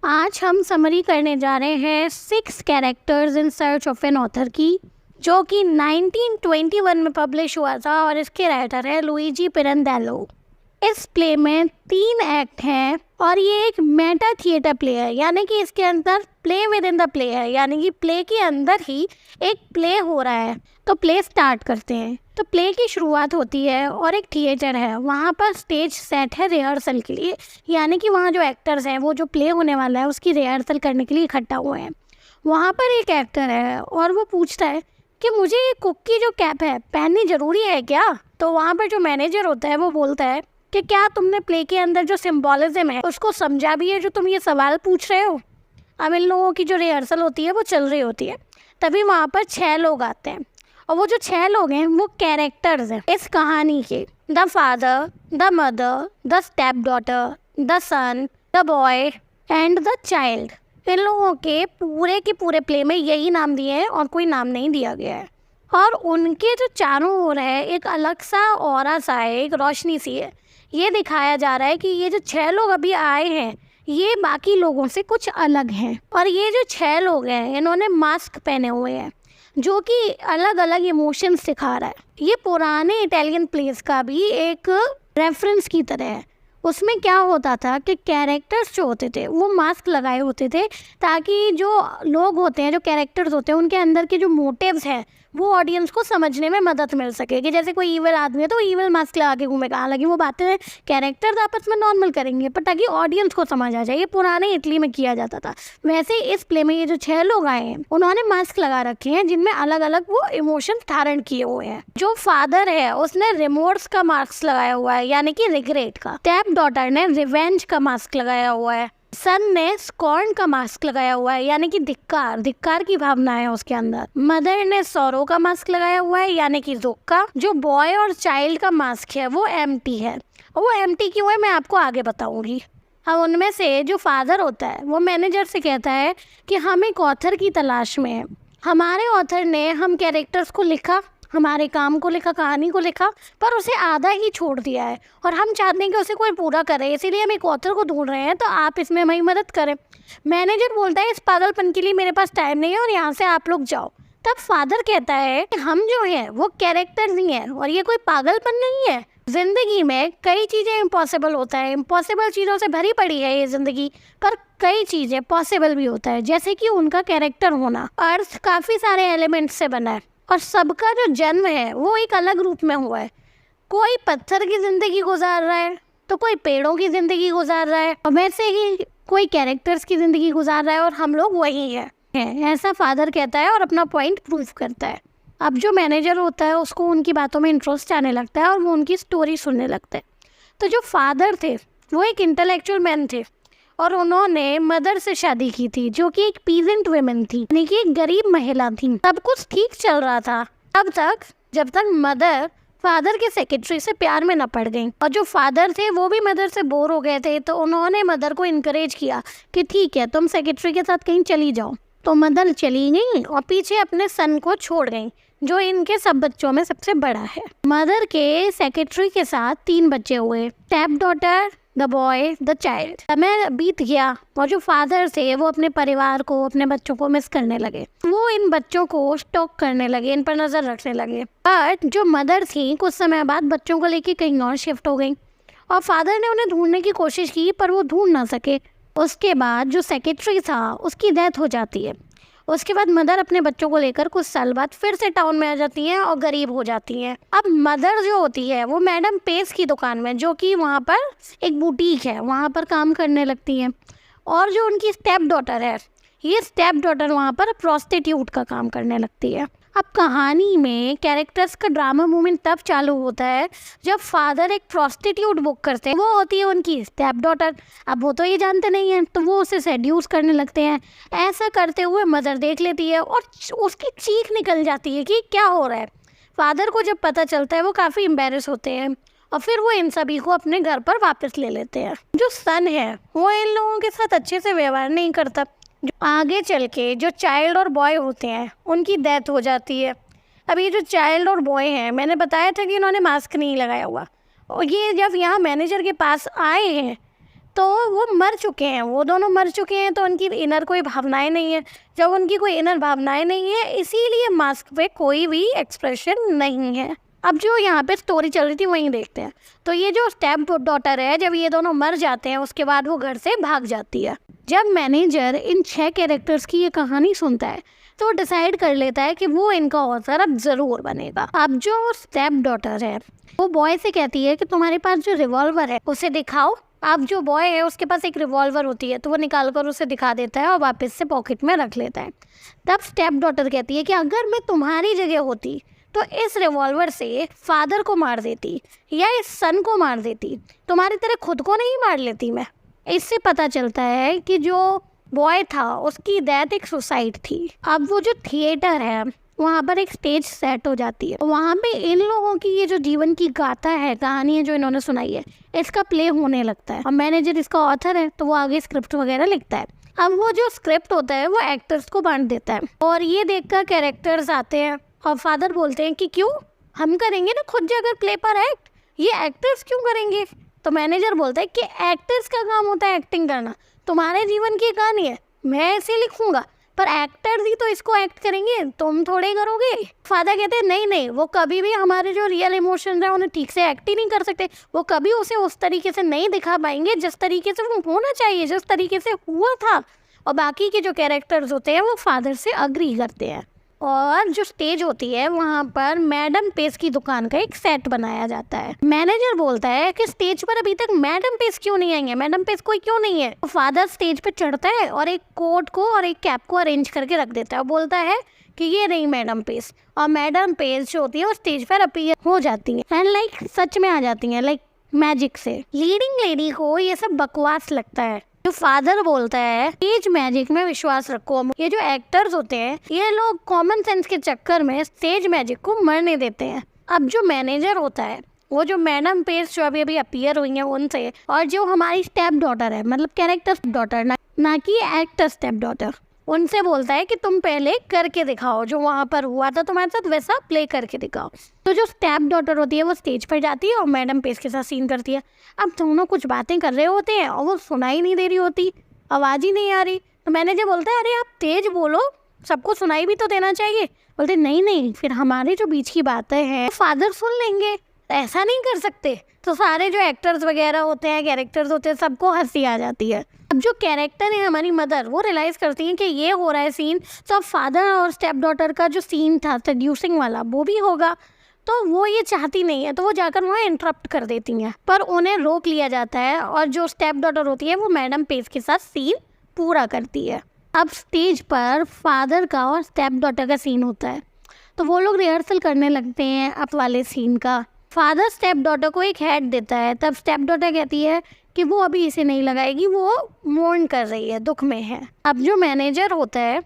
आज हम समरी करने जा रहे हैं 6 characters in search of an author की, जो कि 1921 में पब्लिश हुआ था और इसके राइटर है लुइजी पिरंदेलो। इस प्ले में 3 एक्ट हैं और ये एक मेटा थिएटर प्ले है, यानी कि इसके अंदर play with in the play है, यानी कि प्ले के अंदर ही एक प्ले हो रहा है। तो प्ले स्टार्ट करते हैं। तो प्ले की शुरुआत होती है और एक थिएटर है, वहाँ पर स्टेज सेट है रिहर्सल के लिए, यानी कि वहाँ जो एक्टर्स हैं वो जो प्ले होने वाला है उसकी रिहर्सल करने के लिए इकट्ठा हुए हैं। वहाँ पर एक एक्टर है और वो पूछता है कि मुझे ये कुक की जो कैप है पहननी ज़रूरी है क्या? तो वहाँ पर जो मैनेजर होता है वो बोलता है कि क्या तुमने प्ले के अंदर जो सिम्बॉलिज्म है उसको समझा भी है जो तुम ये सवाल पूछ रहे हो? अब इन लोगों की जो रिहर्सल होती है वो चल रही होती है, तभी वहाँ पर 6 लोग आते हैं और वो जो 6 लोग हैं वो कैरेक्टर्स हैं इस कहानी के। The father, the mother, the step daughter, the son, the boy and the child. इन लोगों के पूरे प्ले में यही नाम दिए हैं और कोई नाम नहीं दिया गया है। और उनके जो चारों ओर है एक अलग सा ऑरा सा है, एक रोशनी सी है। ये दिखाया जा रहा है कि ये जो 6 लोग अभी आए हैं ये बाकी लोगों से कुछ अलग हैं। और ये जो 6 लोग हैं इन्होंने मास्क पहने हुए हैं जो कि अलग अलग इमोशंस सिखा रहा है। ये पुराने इटालियन प्लेस का भी एक रेफरेंस की तरह है। उसमें क्या होता था कि कैरेक्टर्स जो होते थे वो मास्क लगाए होते थे ताकि जो लोग होते हैं, जो कैरेक्टर्स होते हैं, उनके अंदर के जो मोटिव्स हैं वो ऑडियंस को समझने में मदद मिल सके। कि जैसे कोई ईविल आदमी है तो ईविल मास्क लगा के घूमेगा, हालांकि वो बातें कैरेक्टर्स आपस में नॉर्मल करेंगे पर ताकि ऑडियंस को समझ आ जाए। ये पुराने इटली में किया जाता था। वैसे इस प्ले में ये जो 6 लोग आए हैं उन्होंने मास्क लगा रखे हैं जिनमें अलग अलग वो इमोशन धारण किए हुए हैं। जो फादर है उसने रिमोर्स का मास्क लगाया हुआ है, यानी कि रिग्रेट का। स्टेप डॉटर ने रिवेंज का मास्क लगाया हुआ है। सन ने स्कॉर्न का मास्क लगाया हुआ है, यानी कि धिक्कार की भावना है उसके अंदर। मदर ने सौरो का मास्क लगाया हुआ है, यानी कि दुख का। जो बॉय और चाइल्ड का मास्क है वो एम्प्टी है। और वो एम्प्टी क्यों है मैं आपको आगे बताऊंगी। अब उनमें से जो फादर होता है वो मैनेजर से कहता है कि हम एक ऑथर की तलाश में हैं। हमारे ऑथर ने हम कैरेक्टर्स को लिखा, हमारे काम को लिखा, कहानी को लिखा, पर उसे आधा ही छोड़ दिया है और हम चाहते हैं कि उसे कोई पूरा करे, इसीलिए हम एक ऑथर को ढूंढ रहे हैं, तो आप इसमें हमारी मदद करें। मैनेजर बोलता है इस पागलपन के लिए मेरे पास टाइम नहीं है और यहाँ से आप लोग जाओ। तब फादर कहता है कि हम जो हैं वो कैरेक्टर्स ही हैं और ये कोई पागलपन नहीं है। जिंदगी में कई चीज़ें इम्पॉसिबल होता है, इम्पॉसिबल चीज़ों से भरी पड़ी है ये ज़िंदगी, पर कई चीज़ें पॉसिबल भी होता है, जैसे कि उनका कैरेक्टर होना। अर्थ काफ़ी सारे एलिमेंट्स से बना है और सबका जो जन्म है वो एक अलग रूप में हुआ है। कोई पत्थर की ज़िंदगी गुजार रहा है तो कोई पेड़ों की ज़िंदगी गुजार रहा है और वैसे ही कोई कैरेक्टर्स की ज़िंदगी गुजार रहा है और हम लोग वही हैं, ऐसा फादर कहता है और अपना पॉइंट प्रूव करता है। अब जो मैनेजर होता है उसको उनकी बातों में इंटरेस्ट आने लगता है और वो उनकी स्टोरी सुनने लगता है। तो जो फादर थे वो एक इंटेलेक्चुअल मैन थे और उन्होंने मदर से शादी की थी जो कि एक पीजेंट वुमेन थी, यानी कि एक गरीब महिला थी। सब कुछ ठीक चल रहा था तब तक जब तक मदर फादर के सेक्रेटरी से प्यार में न पड़ गई। और जो फादर थे वो भी मदर से बोर हो गए थे, तो उन्होंने मदर को इनकरेज किया कि ठीक है तुम सेक्रेटरी के साथ कहीं चली जाओ। तो मदर चली गई और पीछे अपने सन को छोड़ गई जो इनके सब बच्चों में सबसे बड़ा है। मदर के सेक्रेटरी के साथ 3 बच्चे हुए, step daughter, the boy, the child. समय बीत गया और जो फादर थे वो अपने परिवार को, अपने बच्चों को मिस करने लगे। वो इन बच्चों को स्टॉक करने लगे, इन पर नज़र रखने लगे। बट जो मदर थी कुछ समय बाद बच्चों को लेके कहीं और शिफ्ट हो गई और फादर ने उन्हें ढूंढने की कोशिश की पर वो ढूंढ ना सके। उसके बाद जो सेक्रेटरी था उसकी डेथ हो जाती है। उसके बाद मदर अपने बच्चों को लेकर कुछ साल बाद फिर से टाउन में आ जाती हैं और गरीब हो जाती हैं। अब मदर जो होती है वो मैडम पेस की दुकान में, जो कि वहाँ पर एक बुटीक है, वहाँ पर काम करने लगती हैं। और जो उनकी स्टेप डॉटर है, ये स्टेप डॉटर वहाँ पर प्रोस्टिट्यूट का काम करने लगती है। अब कहानी में कैरेक्टर्स का ड्रामा मूवमेंट तब चालू होता है जब फादर एक प्रोस्टिट्यूट बुक करते हैं, वो होती है उनकी स्टेप डॉटर। अब वो तो ये जानते नहीं हैं तो वो उसे सेड्यूस करने लगते हैं। ऐसा करते हुए मदर देख लेती है और उसकी चीख निकल जाती है कि क्या हो रहा है। फादर को जब पता चलता है वो काफ़ी एम्बेरस होते हैं और फिर वो इन सभी को अपने घर पर वापस ले लेते हैं। जो सन है वो इन लोगों के साथ अच्छे से व्यवहार नहीं करता। जो आगे चल के जो चाइल्ड और बॉय होते हैं उनकी डेथ हो जाती है। अब ये जो चाइल्ड और बॉय हैं, मैंने बताया था कि इन्होंने मास्क नहीं लगाया हुआ, और ये जब यहाँ मैनेजर के पास आए हैं तो वो मर चुके हैं, वो दोनों मर चुके हैं, तो उनकी इनर कोई भावनाएं नहीं है। जब उनकी कोई इनर भावनाएं नहीं है, इसीलिए मास्क पे कोई भी एक्सप्रेशन नहीं है। अब जो यहाँ पे स्टोरी चल रही थी वहीं देखते हैं। तो ये जो स्टेप डॉटर है, जब ये दोनों मर जाते हैं उसके बाद वो घर से भाग जाती है। जब मैनेजर इन 6 कैरेक्टर्स की ये कहानी सुनता है तो वो डिसाइड कर लेता है कि वो इनका ऑथर अब ज़रूर बनेगा। अब जो स्टेप डॉटर है वो बॉय से कहती है कि तुम्हारे पास जो रिवॉल्वर है उसे दिखाओ। अब जो बॉय है उसके पास एक रिवॉल्वर होती है, तो वो निकाल कर उसे दिखा देता है और वापस से पॉकेट में रख लेता है। तब स्टेप डॉटर कहती है कि अगर मैं तुम्हारी जगह होती तो इस रिवॉल्वर से फादर को मार देती या इस सन को मार देती, तुम्हारी तरह खुद को नहीं मार लेती मैं। इससे पता चलता है कि जो बॉय था उसकी डेथ एक सुसाइड थी। अब वो जो थिएटर है वहाँ पर एक स्टेज सेट हो जाती है। वहाँ पे इन लोगों की ये जो जीवन की गाथा है, कहानी है जो इन्होंने सुनाई है, इसका प्ले होने लगता है। और मैनेजर इसका ऑथर है तो वो आगे स्क्रिप्ट वगैरह लिखता है। अब वो जो स्क्रिप्ट होता है वो एक्टर्स को बांट देता है और ये देखकर कैरेक्टर्स आते हैं और फादर बोलते हैं कि क्यों, हम करेंगे ना खुद जाकर प्ले पर एक्ट, ये एक्टर्स क्यों करेंगे। तो मैनेजर बोलता है कि एक्टर्स का काम होता है एक्टिंग करना, तुम्हारे जीवन की कहानी है, मैं ऐसे लिखूंगा, पर एक्टर्स ही तो इसको एक्ट करेंगे, तुम थोड़े करोगे। फादर कहते हैं नहीं नहीं, वो कभी भी हमारे जो रियल इमोशंस हैं उन्हें ठीक से एक्ट ही नहीं कर सकते, वो कभी उसे उस तरीके से नहीं दिखा पाएंगे जिस तरीके से वो होना चाहिए, जिस तरीके से हुआ था। और बाकी के जो कैरेक्टर्स होते हैं वो फादर से अग्री करते हैं। और जो स्टेज होती है वहाँ पर मैडम पेस की दुकान का एक सेट बनाया जाता है। मैनेजर बोलता है कि स्टेज पर अभी तक मैडम पेस क्यों नहीं आई है, मैडम पेस कोई क्यों नहीं है। तो फादर स्टेज पे चढ़ता है और एक कोट को और एक कैप को अरेंज करके रख देता है और बोलता है कि ये नहीं मैडम पेस। और मैडम पेस जो होती है वो स्टेज पर अपीयर हो जाती है एंड लाइक सच में आ जाती है, लाइक मैजिक से। लीडिंग लेडी को ये सब बकवास लगता है। जो फादर बोलता है स्टेज मैजिक में विश्वास रखो। ये जो एक्टर्स होते हैं ये लोग कॉमन सेंस के चक्कर में स्टेज मैजिक को मरने देते हैं। अब जो मैनेजर होता है वो जो मैडम पेस जो अभी अपीयर हुई है उनसे, और जो हमारी स्टेप डॉटर है, मतलब कैरेक्टर डॉटर ना कि एक्टर स्टेप डॉटर, उनसे बोलता है कि तुम पहले करके दिखाओ, जो वहाँ पर हुआ था तुम्हारे साथ वैसा प्ले करके दिखाओ। तो जो स्टेप डॉटर होती है वो स्टेज पर जाती है और मैडम पेस के साथ सीन करती है। अब दोनों कुछ बातें कर रहे होते हैं और वो सुनाई नहीं दे रही होती, आवाज़ ही नहीं आ रही। तो मैनेजर बोलता है अरे आप तेज बोलो, सबको सुनाई भी तो देना चाहिए। बोलते नहीं नहीं, फिर हमारे जो बीच की बातें हैं फादर सुन लेंगे, ऐसा नहीं कर सकते। तो सारे जो एक्टर्स वगैरह होते हैं, कैरेक्टर्स होते हैं, सबको हंसी आ जाती है। अब जो कैरेक्टर है हमारी मदर, वो रियलाइज़ करती हैं कि ये हो रहा है सीन, तो अब फादर और स्टेप डॉटर का जो सीन था सेड्यूसिंग वाला वो भी होगा। तो वो ये चाहती नहीं है, तो वो जाकर वहाँ इंटरप्ट कर देती हैं, पर उन्हें रोक लिया जाता है और जो स्टेप डॉटर होती है वो मैडम पेस के साथ सीन पूरा करती है। अब स्टेज पर फादर का और स्टेप डॉटर का सीन होता है, तो वो लोग रिहर्सल करने लगते हैं अप वाले सीन का। फादर स्टेप डॉटर को एक हैट देता है, तब स्टेप डॉटर कहती है कि वो अभी इसे नहीं लगाएगी, वो मोर्न कर रही है, दुख में है। अब जो मैनेजर होता है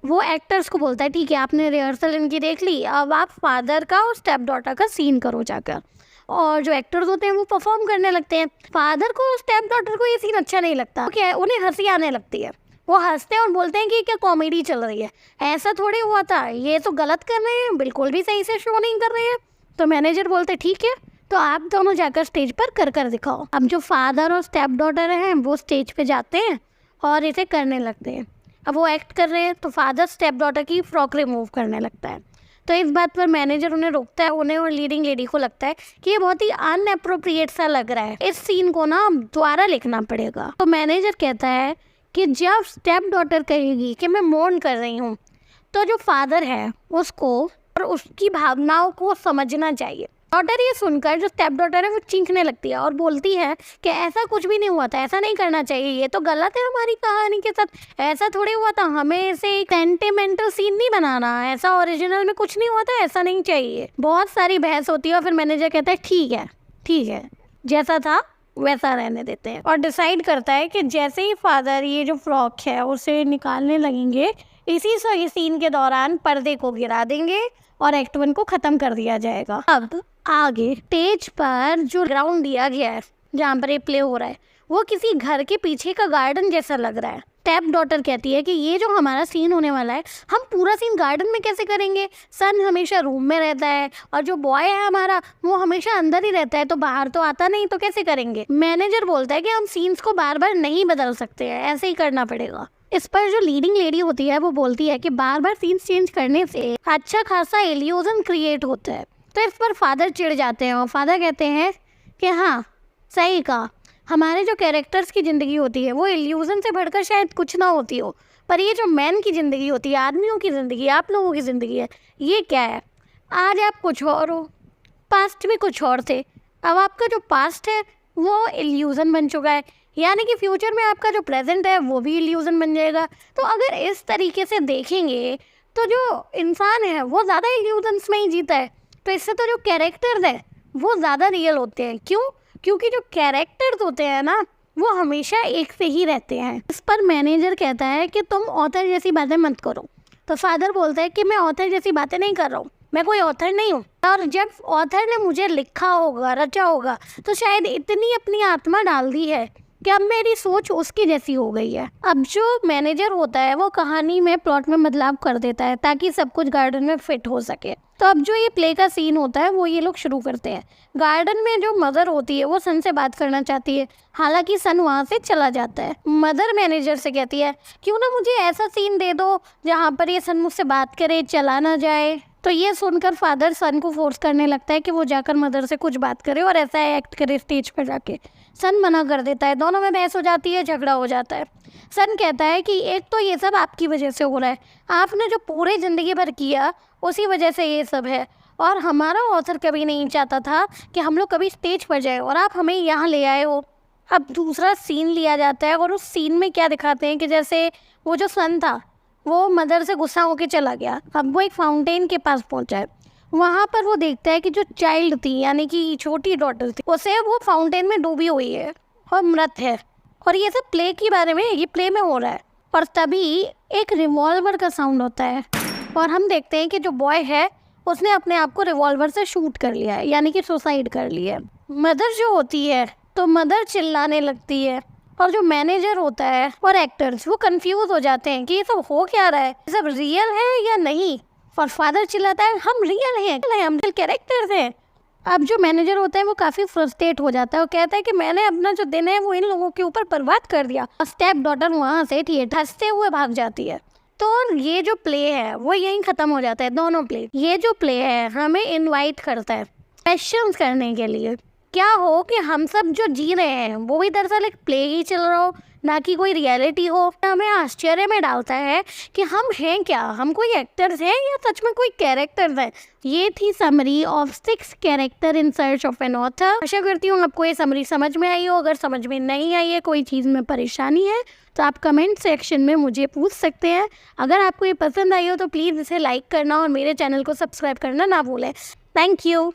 वो एक्टर्स को बोलता है ठीक है आपने रिहर्सल इनकी देख ली, अब आप फादर का और स्टेप डॉटर का सीन करो जाकर। और जो एक्टर्स होते हैं वो परफॉर्म करने लगते हैं। फादर को और स्टेप डॉटर को ये सीन अच्छा नहीं लगता, क्या है उन्हें हंसी आने लगती है। वो हंसते हैं और बोलते हैं कि क्या कॉमेडी चल रही है, ऐसा थोड़ी हुआ था, ये तो गलत कर रहे हैं, बिल्कुल भी सही से शो नहीं कर रहे हैं। तो मैनेजर बोलते ठीक है तो आप दोनों जाकर स्टेज पर कर दिखाओ। अब जो फादर और स्टेप डॉटर हैं वो स्टेज पे जाते हैं और इसे करने लगते हैं। अब वो एक्ट कर रहे हैं तो फादर स्टेप डॉटर की फ्रॉक रिमूव करने लगता है। तो इस बात पर मैनेजर उन्हें रोकता है। उन्हें और लीडिंग लेडी को लगता है कि ये बहुत ही अनएप्रोप्रिएट सा लग रहा है, इस सीन को ना दोबारा लिखना पड़ेगा। तो मैनेजर कहता है कि जब स्टेप डॉटर कहेगी कि मैं मोर्न कर रही हूँ, तो जो फादर है उसको और उसकी भावनाओं को समझना चाहिए। डॉटर ये सुनकर जो स्टेप डॉटर है वो चीखने लगती है और बोलती है कि ऐसा कुछ भी नहीं हुआ था, ऐसा नहीं करना चाहिए, ये तो गलत है हमारी कहानी के साथ, ऐसा थोड़ी हुआ था, हमें इसे एक सेंटिमेंटल सीन नहीं बनाना, ऐसा ओरिजिनल में कुछ नहीं हुआ था, ऐसा नहीं चाहिए। बहुत सारी बहस होती है और फिर मैनेजर कहता है ठीक है जैसा था वैसा रहने देते हैं, और डिसाइड करता है कि जैसे ही फादर ये जो फ्रॉक है उसे निकालने लगेंगे, इसी सीन के दौरान पर्दे को गिरा देंगे और एक्ट 1 को ख़त्म कर दिया जाएगा। अब आगे स्टेज पर जो ग्राउंड दिया गया है जहाँ पर ये प्ले हो रहा है वो किसी घर के पीछे का गार्डन जैसा लग रहा है। स्टेप डॉटर कहती है कि ये जो हमारा सीन होने वाला है, हम पूरा सीन गार्डन में कैसे करेंगे? सन हमेशा रूम में रहता है और जो बॉय है हमारा वो हमेशा अंदर ही रहता है, तो बाहर तो आता नहीं, तो कैसे करेंगे? मैनेजर बोलता है कि हम सीन्स को बार बार नहीं बदल सकते हैं, ऐसे ही करना पड़ेगा। इस पर जो लीडिंग लेडी होती है वो बोलती है कि बार बार सीन्स चेंज करने से अच्छा खासा इल्यूजन क्रिएट होता है। तो इस पर फादर चिढ़ जाते हैं और फादर कहते हैं कि हाँ सही कहा, हमारे जो कैरेक्टर्स की ज़िंदगी होती है वो इल्यूजन से बढ़कर शायद कुछ ना होती हो, पर ये जो मैन की ज़िंदगी होती है, आदमियों की ज़िंदगी, आप लोगों की ज़िंदगी है, ये क्या है? आज आप कुछ और हो, पास्ट में कुछ और थे, अब आपका जो पास्ट है वो इल्यूजन बन चुका है, यानी कि फ्यूचर में आपका जो प्रेजेंट है वो भी इल्यूजन बन जाएगा। तो अगर इस तरीके से देखेंगे तो जो इंसान है वो ज़्यादा इल्यूजन्स में ही जीता है, तो इससे तो जो कैरेक्टर्स है वो ज़्यादा रियल होते हैं। क्यों? क्योंकि जो कैरेक्टर्स होते हैं ना वो हमेशा एक से ही रहते हैं। इस पर मैनेजर कहता है कि तुम ऑथर जैसी बातें मत करो। तो फादर बोलता है कि मैं ऑथर जैसी बातें नहीं कर रहा हूँ, मैं कोई ऑथर नहीं हूँ, और जब ऑथर ने मुझे लिखा होगा, रचा होगा, तो शायद इतनी अपनी आत्मा डाल दी है कि अब मेरी सोच उसकी जैसी हो गई है। अब जो मैनेजर होता है वो कहानी में प्लॉट में बदलाव कर देता है ताकि सब कुछ गार्डन में फिट हो सके। तो अब जो ये प्ले का सीन होता है वो ये लोग शुरू करते हैं। गार्डन में जो मदर होती है वो सन से बात करना चाहती है, हालांकि सन वहाँ से चला जाता है। मदर मैनेजर से कहती है क्यों ना मुझे ऐसा सीन दे दो जहाँ पर ये सन मुझसे बात करे, चला ना जाए। तो ये सुनकर फादर सन को फोर्स करने लगता है कि वो जाकर मदर से कुछ बात करे और ऐसा एक्ट करे स्टेज पर जाके। सन मना कर देता है, दोनों में बहस हो जाती है, झगड़ा हो जाता है। सन कहता है कि एक तो ये सब आपकी वजह से हो रहा है, आपने जो पूरे ज़िंदगी भर किया उसी वजह से ये सब है, और हमारा ऑथर कभी नहीं चाहता था कि हम लोग कभी स्टेज पर जाए और आप हमें यहाँ ले आए हो। अब दूसरा सीन लिया जाता है और उस सीन में क्या दिखाते हैं कि जैसे वो जो सन था वो मदर से गुस्सा होकर चला गया। अब वो एक फाउंटेन के पास पहुंचा है, वहाँ पर वो देखता है कि जो चाइल्ड थी यानी कि छोटी डॉटर थी उसे वो फाउंटेन में डूबी हुई है और मृत है। और ये सब प्ले के बारे में, ये प्ले में हो रहा है। और तभी एक रिवॉल्वर का साउंड होता है और हम देखते हैं कि जो बॉय है उसने अपने आप को रिवॉल्वर से शूट कर लिया है, यानी कि सुसाइड कर लिया है। मदर जो होती है तो मदर चिल्लाने लगती है और जो मैनेजर होता है और एक्टर्स वो कंफ्यूज हो जाते हैं कि ये सब हो क्या रहा है, ये सब रियल है या नहीं। और फादर चिल्लाता है हम रियल हैं, हम रियल कैरेक्टर्स हैं। अब जो मैनेजर होता है वो काफ़ी फ्रस्ट्रेट हो जाता है और कहता है कि मैंने अपना जो दिन है वो इन लोगों के ऊपर बर्बाद कर दिया। और स्टेप डॉटर वहाँ से थिएटर हंसते हुए भाग जाती है। तो ये जो प्ले है वो यहीं ख़त्म हो जाता है, दोनों प्ले। ये जो प्ले है हमें इनवाइट करता है क्वेश्चंस करने के लिए, क्या हो कि हम सब जो जी रहे हैं वो भी दरअसल एक प्ले ही चल रहा हो, ना कि कोई रियलिटी हो। हमें आश्चर्य में डालता है कि हम हैं क्या, हम कोई एक्टर्स हैं या सच में कोई कैरेक्टर्स हैं। ये थी summary of 6 character in search of an author. आशा करती हूँ आपको ये समरी समझ में आई हो। अगर समझ में नहीं आई है, कोई चीज़ में परेशानी है, तो आप कमेंट सेक्शन में मुझे पूछ सकते हैं। अगर आपको ये पसंद आई हो तो प्लीज़ इसे लाइक करना और मेरे चैनल को सब्सक्राइब करना ना भूलें। Thank you.